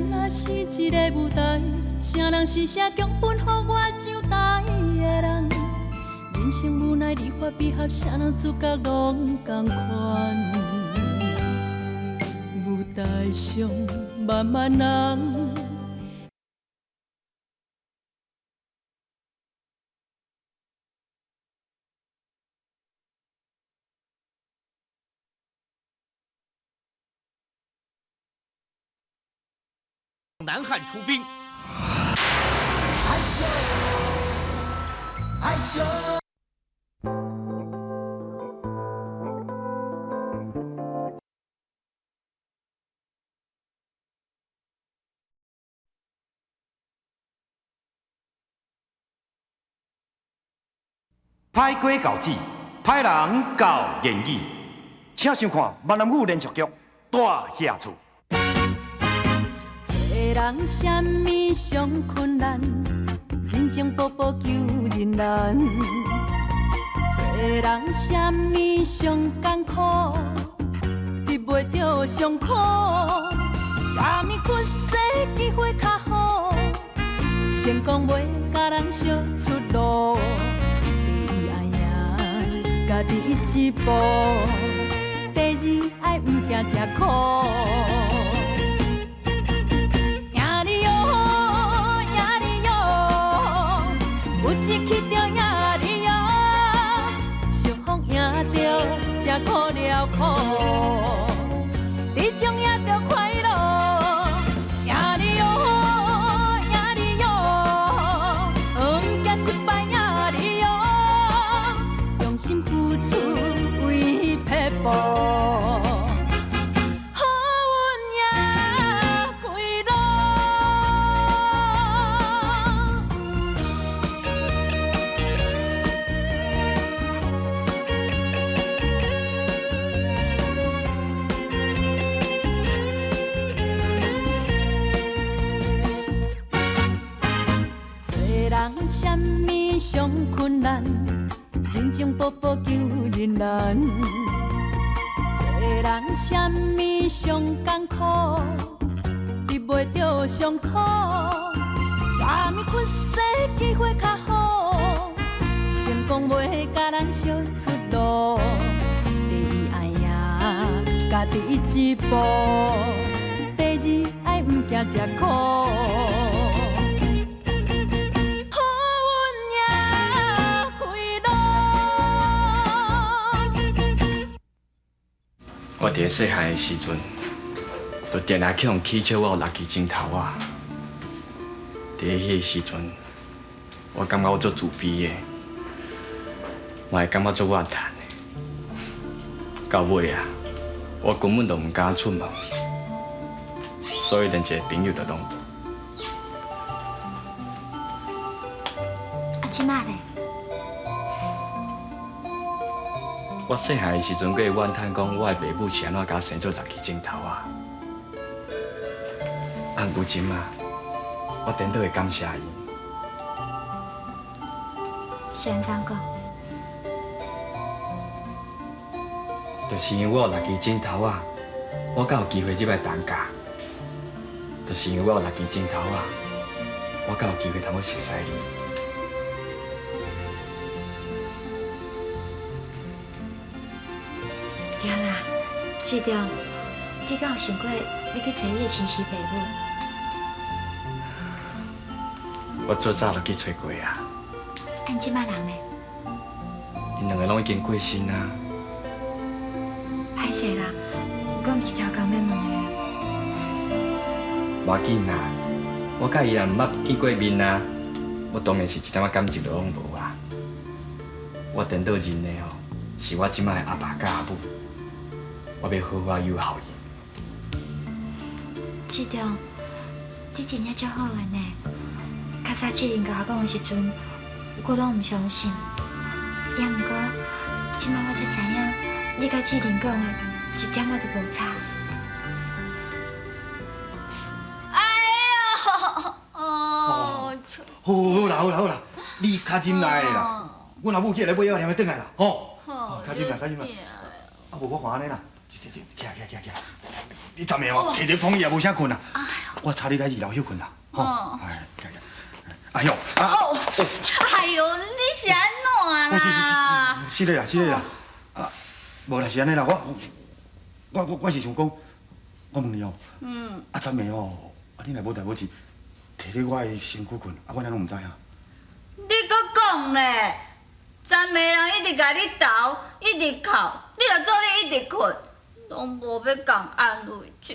咱若是一个舞台，啥人是写剧本，予我上台的人？人生无奈，离发比合，啥人主角拢同款。舞台上万万人。 南汉出兵，害羞，害羞。歹瓜搞子，歹人搞言语，请收看闽南语连续剧《大下厝》。 做人什么上困难，人情薄薄求人难。做人什么上艰苦，得袂着上苦。什么缺势机会较好，成功袂甲人相出路。第一爱赢家己一步，第二爱毋惊吃苦。 一去着赢你哟，顺风赢着才苦了苦，你种赢着快乐，赢你哟，赢你哟，毋惊失败赢你哟，用心付出为撇步。 什么上困难，人情薄薄求人难。做人什么上艰苦，得袂着上苦。什么缺势机会较好，成功袂甲人相出路。第一爱赢家己一步，第二爱毋惊吃苦。 我伫细汉的时阵，就定定去用乞笑我有六支指头啊。伫迄个时阵，我感觉我足自卑的，嘛会感觉足我趁的。到尾啊，我根本就唔敢出门，所以连一个朋友都拢无。啊，即摆咧？ 我细汉的时阵，佫会怨叹讲，我的爸母是安怎甲我生做六支指头啊。按如今啊，我颠倒会感谢伊。是安怎讲？就是因为我有六支指头啊，我才有机会入来当家。就是因为我有六支指头啊，我才有机会通去熟悉你。 对啦，志忠，你敢有想过要去找你的亲生爸母？我最早就去找过啊。按即摆人呢？因两个拢已经过身啊。歹势啦，我毋是超工要问的。无要紧啦，我甲伊也毋捌见过面啊。我当然是一点仔感情都拢无啊。我颠倒认的哦，是我即摆的阿爸甲阿母。 我要好好友好伊。志忠，你真正足好个呢。较早志玲甲我讲的时阵，我拢毋相信。也毋过，即摆我才知影，你甲志玲讲的一点仔都无差。哎呦，哦，好啦好啦好啦，你较忍耐啦。阮阿母起来买药念要转来啦，吼。较忍耐较忍耐。啊无我看安尼啦。 起，你站下哦，摕着风衣也无啥困啊。哎呦，我差你来2楼休困啦，吼。哦哎呦，哦，哎呦，你是安怎啦？是的啦。啊，无啦，是安尼啦，我是想讲，我问你哦，啊，昨暝哦，啊，你若无代无志，摕咧我的身躯困，啊，我哪拢唔知影。你搁讲咧？昨暝人一直甲你斗，一直哭，你就做你一直困，拢无要共安慰一下。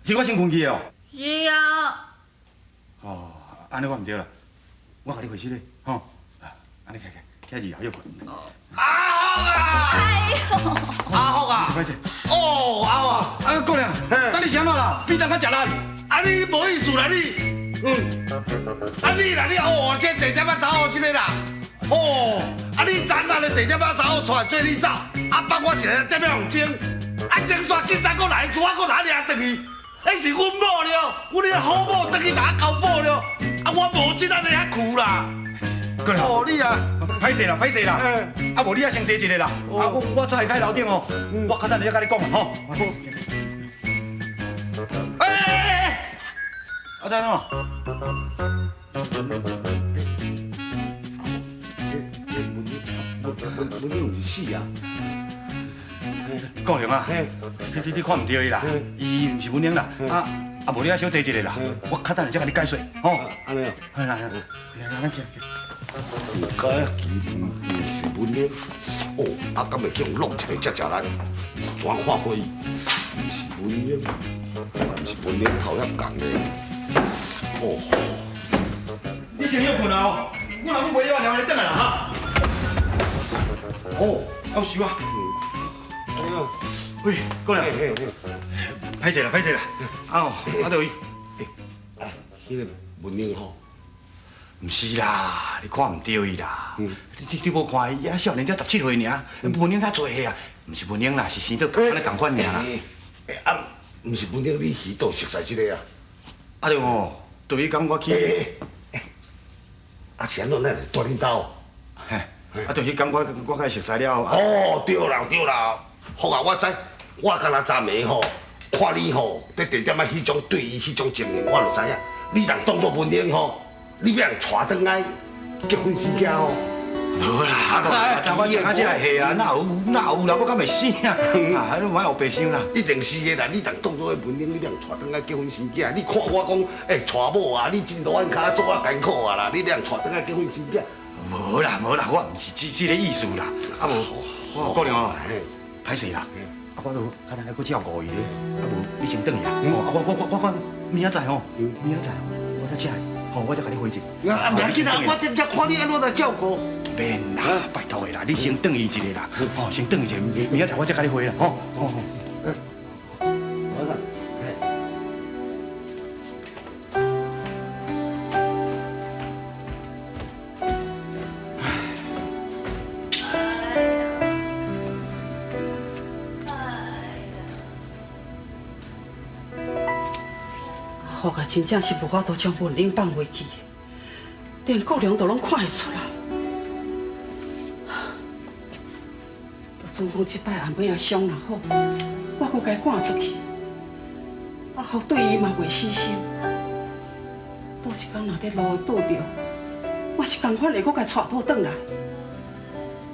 是我先困去的哦。是啊。哦，安尼我唔对啦，我甲你回室咧，吼，安尼徛2楼休困。哎呦！阿福啊，歹势。哦，阿福啊，姑娘，那你是安怎啦？比怎较食力？啊你无意思啦你，啊你啦你哦，这地点仔查某即个啦，哦，啊你昨暗的地点仔查某出来做你走，啊帮我一个点样用精，啊精煞今早搁来，拄仔搁哪掠转去，迄是阮某了，阮迄个好某转去甲我交某了，啊我无即仔日遐酷啦。姑娘，哦你啊，歹势啦，啊无你啊先坐一个啦，啊我早会开楼顶哦，我较等下甲你讲吼。啊等哦。文英有是死啊！姑娘啊，你看唔对伊啦，伊唔是文英啦，啊无你啊小坐一个啦，我较等下再甲你解说，吼。安尼啊，来，咱去。唔该啊，其唔是文英，哦，啊，敢会叫人弄一个遮难，怎发挥？唔是文英，唔是文英头遐讲的，哦。你先休困哦，我若要袂要，让你等来啦哈。哦，要收啊。喂，姑娘，歹势啦，啊对伊。哎，迄个文英吼。唔是啦，你看唔对伊啦。你无看伊，啊少年才17岁尔，文英较济岁啊，唔是文英啦，是生做安尼共款尔啦。啊，唔是文英，你耳朵熟悉即个啊？啊对哦，对伊讲我去。啊，是安怎咱大领导？嘿，啊对伊讲我甲伊熟悉了。哦，对啦，好啊，我知，我敢若昨暝吼，看你吼伫地点仔迄种对伊迄种情形，我就知影，你若当作文英吼。你要人带转来结婚生囝哦？无啦，但我讲啊，这系啊，哪有啦，我敢会死啊！啊，你莫学白想啦。一定是的啦，你当当作个文英，你要人带转来结婚生囝。你看我讲，带某啊，你真路眼骹做啊艰苦啊啦，你要人带转来结婚生囝。无啦，我唔是这个意思啦。啊无，姑娘哦，歹势啦。啊，我都较等下去照顾伊咧。啊无，你先等伊啦。我明仔载哦，我再请你。好，我再甲你回去。啊，袂要紧啦，我这看你安怎来照顾。免啦，拜托的啦，你先等伊一下啦。哦，先等伊一下，明仔载我再甲你回啦。吼。我讲，好啊，真正是无法度将文玲放回去，连顾良都拢看会出来。就总讲即摆暗暝啊伤若好，我阁该赶出去，啊，好对伊嘛袂死心。倒一天若咧路会拄着，我是共款会阁该带倒转来，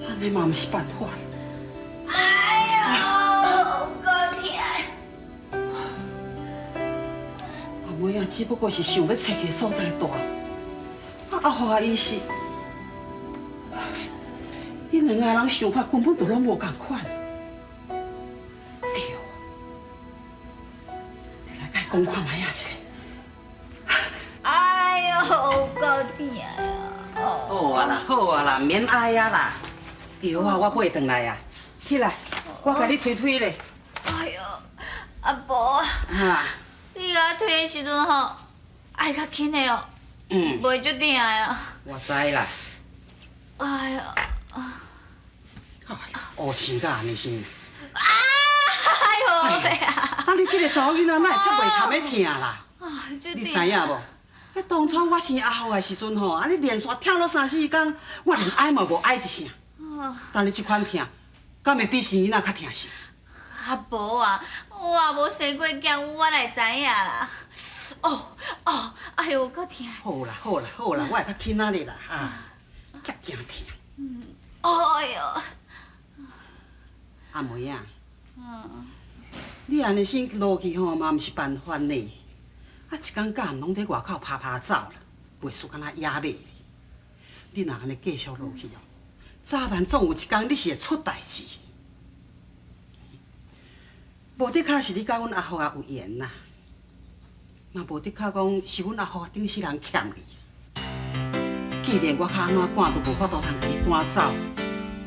安尼嘛毋是办法。哎呦，够痛！阿妹啊，只不过是想要找一个所在住，啊，互啊伊是，因两个人想法根本就拢无共款。对，你来甲伊讲看卖啊，这个。哎呦，够痛呀！好啊啦，免哀啊啦。药啊，我买回来啊，起来，我甲你推推咧。哎呦，阿婆啊！哈。你甲我推的时阵吼，爱较轻的哦，袂足疼的啊。我知啦。哎呀！乌青甲安尼先。哎呦喂啊！啊，你这个查某囡仔哪会出袂堪的疼啦？你知影无？迄当初我生阿福的时阵吼，啊你连续疼了3、4天，我连哀嘛无哀一声。但你这款疼，敢会比生囡仔较疼死？阿婆啊，我有啊，无生过姜，我来知影啦。哎呦，够疼！好啦，好啦，好啦，我会较轻仔日啦，哈，遮惊疼。哎呦，阿梅啊，你安尼先落去吼，嘛毋是办法呢。啊，一天到晚拢伫外口拍拍走啦，袂输敢若野马哩。你若安尼继续落去哦，早晚总有一天你是会出代志。无得卡是你甲阮阿福啊有缘啦，嘛无得卡讲是阮阿福啊顶世人欠你。既然我较安怎赶都无法度通甲你赶走，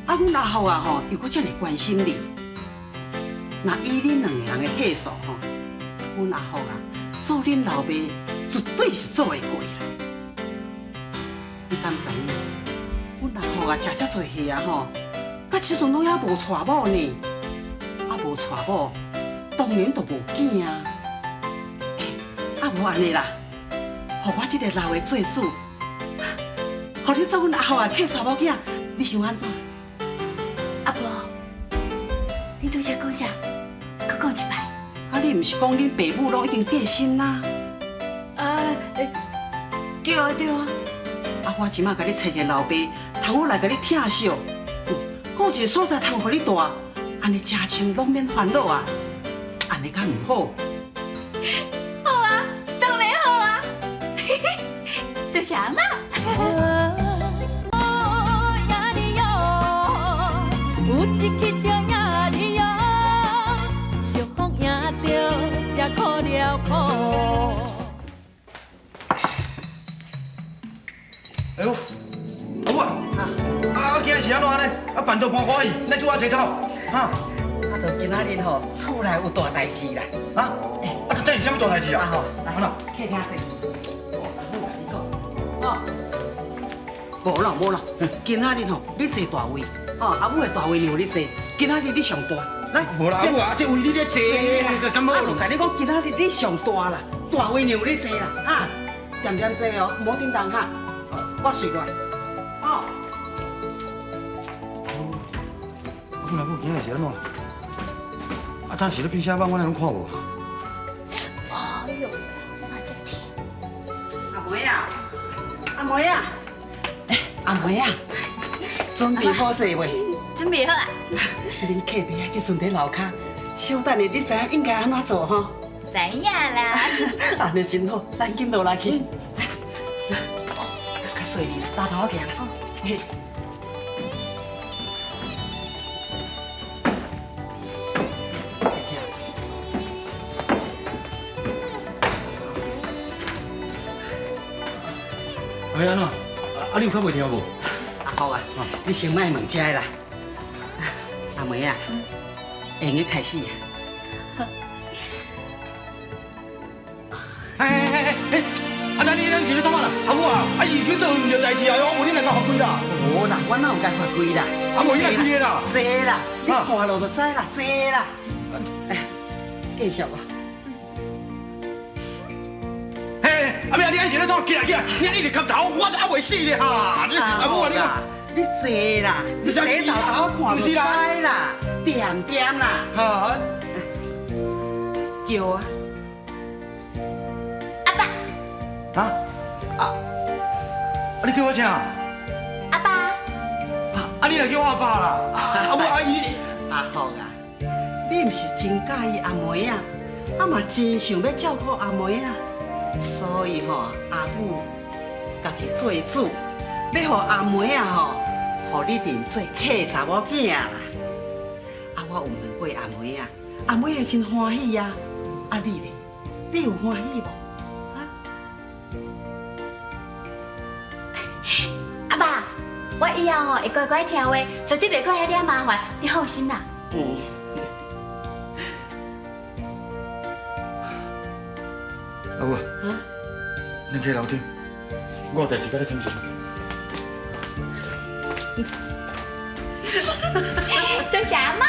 啊，阮阿福啊吼又搁遮尔关心你，那以恁两个人的岁数吼，阮阿福啊做恁老爸绝对是做会过啦。你敢知影？阮阿福啊食遮济岁啊吼，到即阵拢还无娶某呢，啊无娶某。当然就无囝啊！啊无安尼啦，互我这个老的做主，互你做阮阿福啊客查某囝，你想安怎？阿婆，你拄则讲啥？佮讲一摆。啊，你毋是讲恁爸母拢已经过身啦？对啊对啊。啊，我即马甲你找一个老爸，通我来甲你疼惜，顾一个所在通互你住，安尼家亲拢免烦恼啊！安尼敢唔好？好啊，当然好啊。多谢阿妈。有一刻中也你哟，幸福赢着，才苦了苦。哎呦，阿母啊，今日是安怎呢？啊，办到搬花去，来拄我找走，哈？啊，就今仔日吼，厝内有大代志啦。啊？啊，这是什么大代志啊？啊吼，来，安怎？客厅坐。我甲你讲，哦，无咯，今仔日吼，你坐大位，哦，阿母的大位让你坐，今仔日你上大，来。无啦，阿母啊，这位你咧坐，敢好？啊，就甲你讲，今仔日你上大啦，大位让你坐啦，哈，点点坐哦，唔好叮当哈，我睡落。哦。阿母阿母，今日是安怎？啊，当时咧比啥晚，我哪拢看无？哎呦，我的天！阿梅啊，阿梅啊，阿梅啊，准备好势未？准备好啊。恁客爸啊，即阵伫楼骹，小等下你知影应该安怎做吼？知影啦。安尼真好，咱紧落来去。较细哩，大头行。嘿。哎安怎？啊你有较袂听无？阿福啊，你先莫问遮啦。阿梅啊，会用开始啊。哎，啊咱是咧创啥啦？阿母啊，伊去做唔着代志啊，我你两个罚跪啦。无啦，我哪有该罚跪啦？啊无伊来跪啦。坐啦，你看落就知啦，坐啦。继续啊。阿妹，你安是咧怎？起来，你一直磕头，我还袂死咧哈！你阿母啊，你讲，你坐啦，你坐头头看就知啦，点点啦，哈，叫啊，阿爸，啊，你叫我啥？阿爸，你来叫我阿爸啦？阿母阿姨，阿福啊，你毋是真介意阿梅啊，啊嘛真想要照顾阿梅啊。所以吼，阿母家己做主，要互阿梅啊吼，互你认做客查某囝啦。啊，我有问过阿梅啊，阿梅也真欢喜啊。啊你咧，你有欢喜无？啊？阿爸，我以后吼会乖乖听话，绝对袂搁遐点麻烦，你放心啦。阿母，啊？恁去楼顶，我有代志甲你请示。多谢阿妈。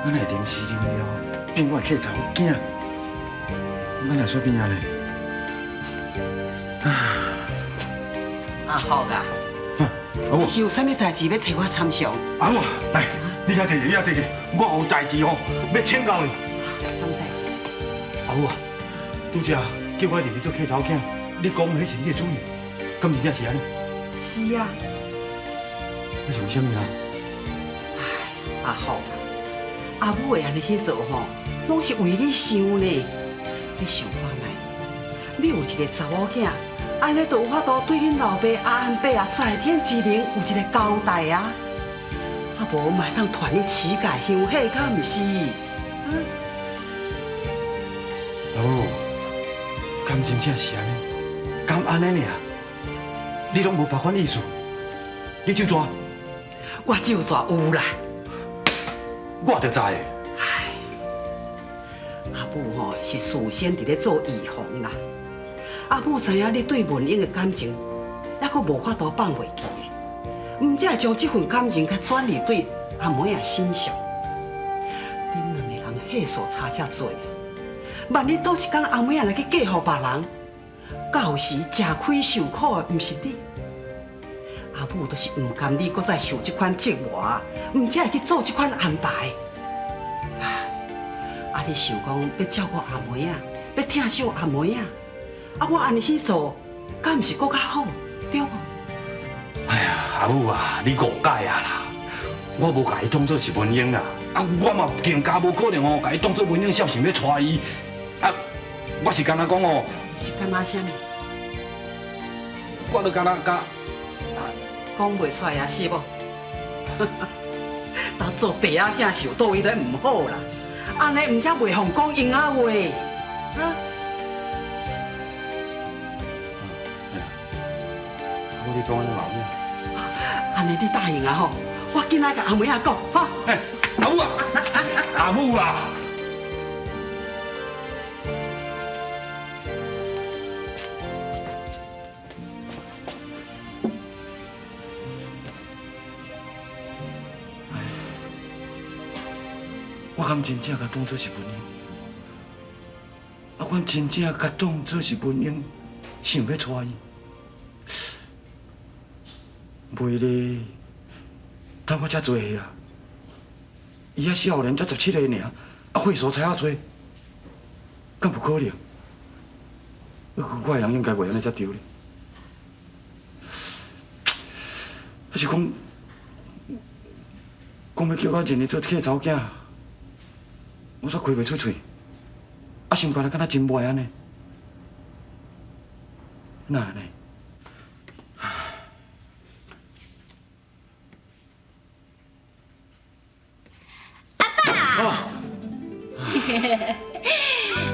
咱会临时临了，变我的客查某囝，咱来说变啊咧？阿福啊，阿母你是有啥物代志要找我参详？阿母，来，你遐坐者，你遐坐者，我有代志哦，要请教你。什么代志？阿母啊，拄则叫我入去做客头囝，你讲迄是你的主意，敢真正是安尼？是啊。你想什么啊？阿福，阿母会安尼去做吼，拢是为你想呢。你想看卖，你有一个查某囝，安尼就有法度对恁老爸阿安伯啊在天之灵有一个交代啊。啊无嘛当传你乞丐香火，敢毋是？阿母，敢真正是安尼？敢安尼尔？你拢无别款意思？你就抓？我就抓有啦。我就知的。唉，阿母吼是事先伫咧做预防啦。阿母知影你对文英的感情，还阁无法度放袂记的，毋只会将这份感情甲转移对阿妹仔身上。恁两个人岁数差遮多，万一倒一天阿妹仔来去嫁予别人，到时吃亏受苦的毋是你。阿母都是唔甘你搁再受这款折磨，唔才会去做这款安排。啊，你想讲要照顾阿妹仔，要疼惜阿妹仔，啊，我安尼去做，敢毋是搁较好，对无？哎呀，阿母啊，你误解啊啦！我无甲伊当作是文英啦，啊，我嘛更加无可能哦，甲伊当作文英孝想要娶伊。啊，我是干那讲哦，是干那啥物？我都干那甲。讲袂出来啊，是无？当做爸仔囝受到伊都唔好啦，安尼毋则袂妨讲闲仔话，啊？我你讲安尼嘛有影。安尼你答应啊吼，我今仔甲阿妹仔讲，哈。哎，阿母啊，阿母啊！我敢真正甲当作是文英，啊，阮真正甲当作是文英，想要娶伊。袂咧，等我遮做下啊，伊遐少年才17个尔，啊，岁数才遐多，敢不可能？我的人应该袂安尼遮丢咧，还是讲要叫我认伊做客查某囝？我煞开袂出嘴，啊，心肝咧敢若真歹安尼，哪安尼？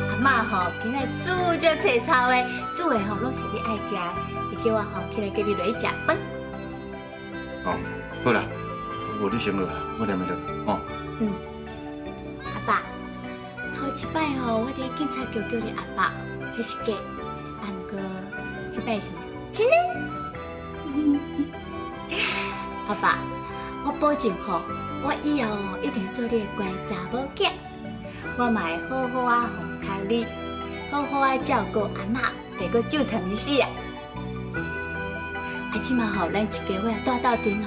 阿嬷吼，今日煮足菜草的，煮的吼拢是你爱食的，伊叫我吼起来叫你落去食饭。哦，好啦，你先落啦，我念咪落，哦。阿爸，头一摆吼，我伫警察局叫你阿爸，迄是假，啊，不过这摆是真的。阿爸，我保证吼，我以后一定做你的乖查某囝，我嘛会好好啊奉靠你，好好啊照顾阿嬷，袂阁纠缠伊死啊！啊，即马吼，咱一家伙啊住斗阵哦，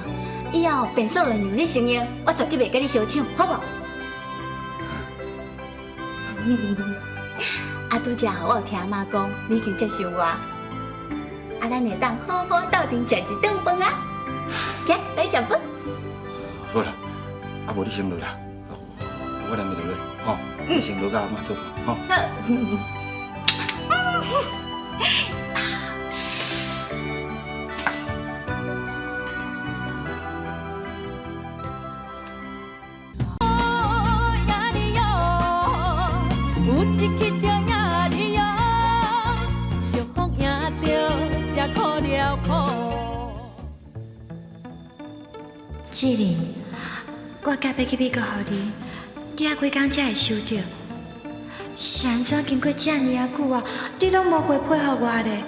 以后变数人让你承认，我绝对袂甲你相抢，好无？啊，拄则我有听阿妈讲，你已经接受我，啊，咱会当好好斗阵食一顿饭啊！行，来食饭。好啦，啊无你先落啦，我念咪落去，吼，你先落甲阿妈做饭，吼。有一去着呀哩哟，幸福赢着才苦了苦。志玲，我甲要去美国互你，你还几工才会收到？是安怎经过遮尔啊久啊，你拢无回配合我咧？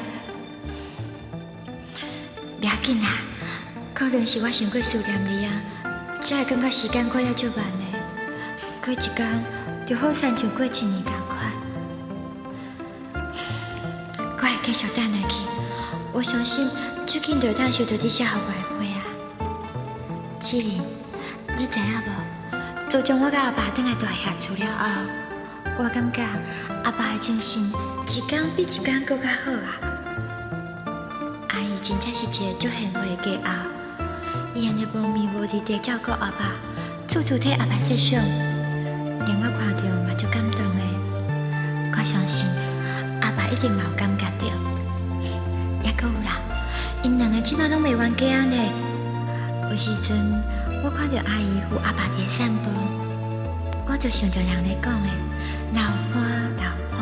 不要紧啦，可能是我太过思念你啊，才会感觉时间过了足慢的。过一天就好像过一年同款。我会继续等下去，我相信最近就当收到你写给我的信啊。志玲，你知影无？自从我甲阿爸倒来大厦厝了后，我感觉阿爸的精神一天比一天搁较好啊。阿姨真正是一个足贤惠的家后，伊安尼无眠无日地照顾阿爸，处处替阿爸设想，令我看到嘛足感动的。我相信阿爸一定嘛有感觉到。也搁有啦，因两个即摆拢袂冤家呢。有时阵我看到阿姨扶阿爸伫散步，我就想着人咧讲的老伴老伴。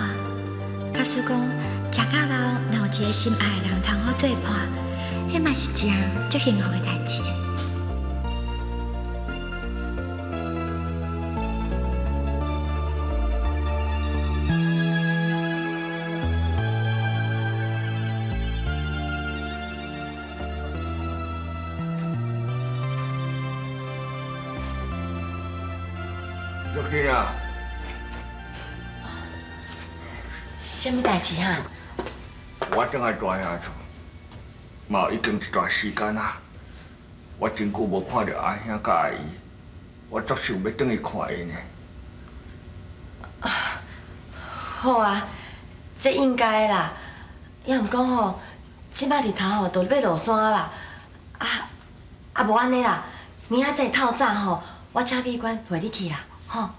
假使讲食到老，若有一个心爱的人通好做伴，迄嘛是一件足幸福的代志。小囡啊，什么代志哈？我正来大厦厝，嘛已经一段时间啊。我真久无看到阿兄甲阿姨，我足想要转去看因呢。好啊，这应该啦。也毋讲吼，即摆日头吼都要落山啦。无安尼啦，明仔载透早吼，我请美官陪你去啦，吼。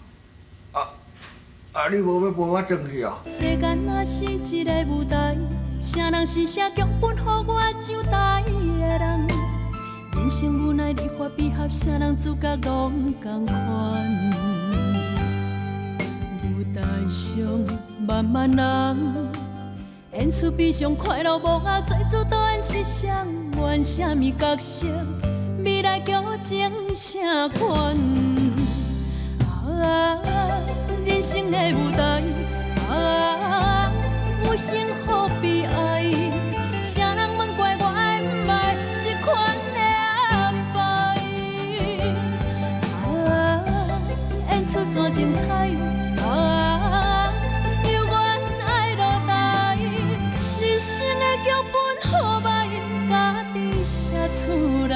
你无要陪我转去哦？世间若是一个舞台，啥人是写剧本，予我上台的人。人生无奈，离合悲合，啥人主角拢同款。舞台上万万人，演出悲伤快乐无啊，最主导演是谁？演啥物角色？未来剧情啥款？人生的舞台，有幸福悲哀，啥人问怪我的不爱这款的安排？演出怎精彩？有缘爱落台，人生的剧本好歹，家己写出来。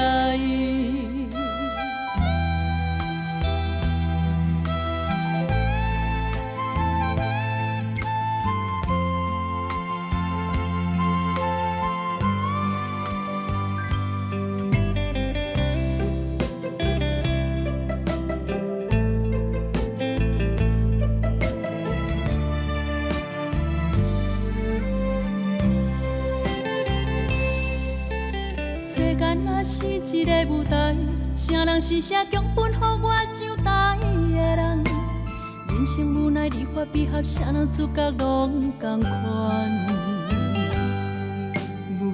是一个舞台，啥人是写剧本，予我上台的人？人生无奈，离合悲合，啥人主角拢同款。